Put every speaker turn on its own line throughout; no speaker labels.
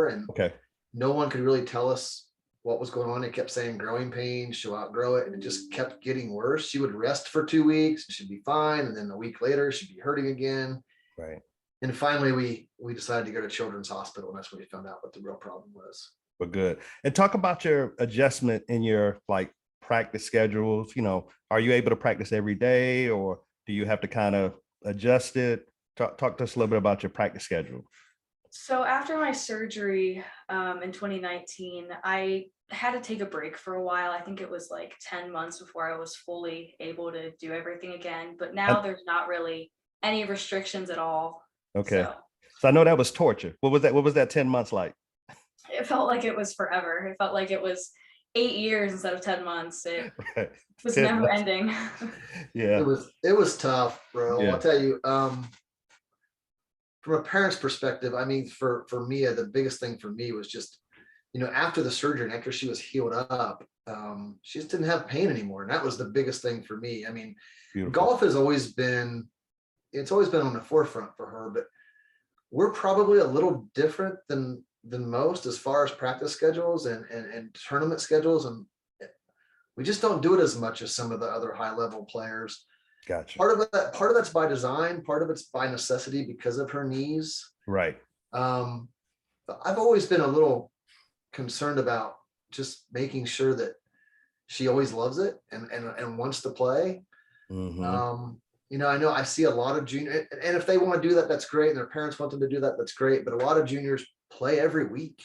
and
Okay.
no one could really tell us what was going on. It kept saying growing pains, she'll outgrow it, and it just kept getting worse. She would rest for 2 weeks, she'd be fine, and then a week later she'd be hurting again.
Right.
And finally we decided to go to Children's Hospital, and that's when we found out what the real problem was.
But good. And talk about your adjustment in your like practice schedules. Are you able to practice every day, or do you have to kind of adjust it? Talk to us a little bit about your practice schedule.
So after my surgery in 2019, I had to take a break for a while. I think it was like 10 months before I was fully able to do everything again. But now there's not really any restrictions at all.
Okay. So I know that was torture. What was that? What was that 10 months like?
It felt like it was forever. It felt like it was 8 years instead of 10 months. It was never ending.
Yeah.
It was tough, bro.
Yeah.
I'll tell you, from a parent's perspective, I mean, for Mia, the biggest thing for me was just, after the surgery and after she was healed up, she just didn't have pain anymore. And that was the biggest thing for me. I mean,
Beautiful.
golf has always been, it's always been on the forefront for her, but we're probably a little different than most as far as practice schedules and tournament schedules. And we just don't do it as much as some of the other high level players.
Gotcha.
Part of that's by design, part of it's by necessity because of her knees.
Right.
I've always been a little concerned about just making sure that she always loves it and wants to play.
Mm-hmm.
I know I see a lot of junior, and if they want to do that, that's great. And their parents want them to do that, that's great. But a lot of juniors play every week,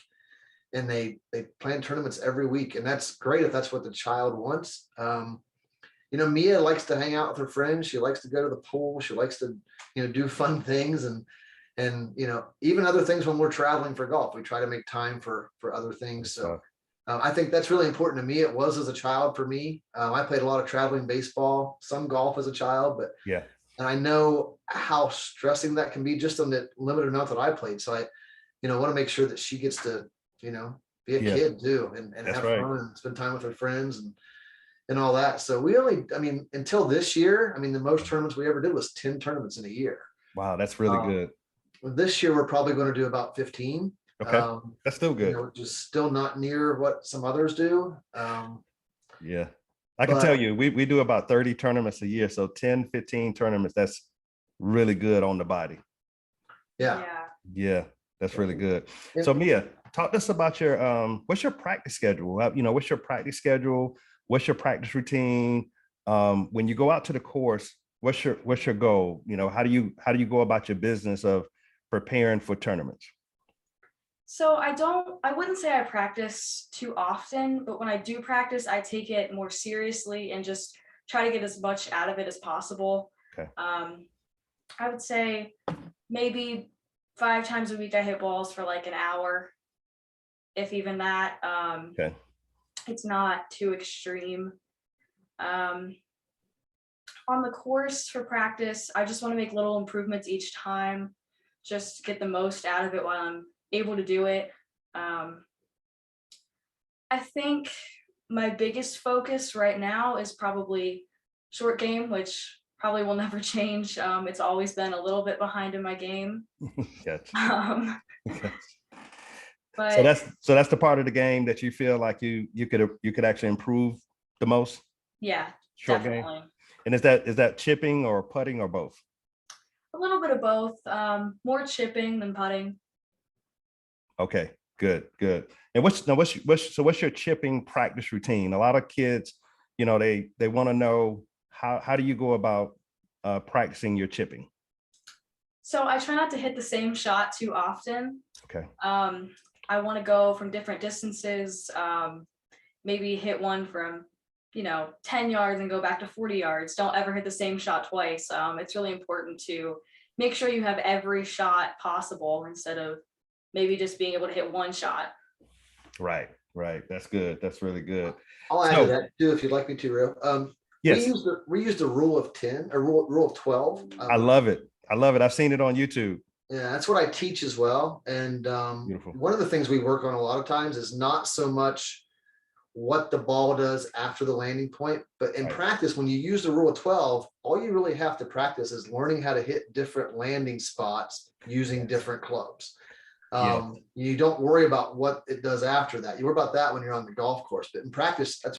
and they plan tournaments every week, and that's great if that's what the child wants. Mia likes to hang out with her friends. She likes to go to the pool. She likes to, do fun things and even other things when we're traveling for golf. We try to make time for other things. So I think that's really important to me. It was as a child for me. I played a lot of traveling baseball, some golf as a child, but
yeah.
And I know how stressing that can be just on the limited amount that I played. So I, want to make sure that she gets to, be a kid too and have fun and spend time with her friends and all that. So until this year, the most tournaments we ever did was 10 tournaments in a year.
Wow, that's really good.
This year, we're probably going to do about 15.
Okay, that's still good.
Just still not near what some others do.
Yeah, I can tell you, we do about 30 tournaments a year. So 10, 15 tournaments, that's really good on the body. Yeah, that's really good. So Mia, talk to us about your, what's your practice schedule? What's your practice schedule? What's your practice routine? When you go out to the course, what's your goal? How do you go about your business of preparing for tournaments?
So I wouldn't say I practice too often, but when I do practice, I take it more seriously and just try to get as much out of it as possible.
Okay.
I would say maybe 5 times a week I hit balls for like an hour, if even that.
Okay.
It's not too extreme. On the course for practice, I just want to make little improvements each time, just get the most out of it while I'm able to do it. I think my biggest focus right now is probably short game, which probably will never change. It's always been a little bit behind in my game.
Gotcha.
But
so that's the part of the game that you feel like you could actually improve the most.
Yeah,
short
definitely.
Game. And is that chipping or putting or both?
A little bit of both. More chipping than putting.
Okay, good. And what's your chipping practice routine? A lot of kids, they want to know how do you go about practicing your chipping?
So I try not to hit the same shot too often.
Okay.
I want to go from different distances, maybe hit one from, 10 yards and go back to 40 yards. Don't ever hit the same shot twice. It's really important to make sure you have every shot possible instead of maybe just being able to hit one shot.
Right. That's good. That's really good.
I'll add to that too, if you'd like me to, Real.
Yes.
We used the rule of 10 or rule of 12.
I love it. I've seen it on YouTube.
Yeah, that's what I teach as well. And one of the things we work on a lot of times is not so much what the ball does after the landing point, but in practice, when you use the rule of 12, all you really have to practice is learning how to hit different landing spots using different clubs. You don't worry about what it does after that. You worry about that when you're on the golf course, but in practice, that's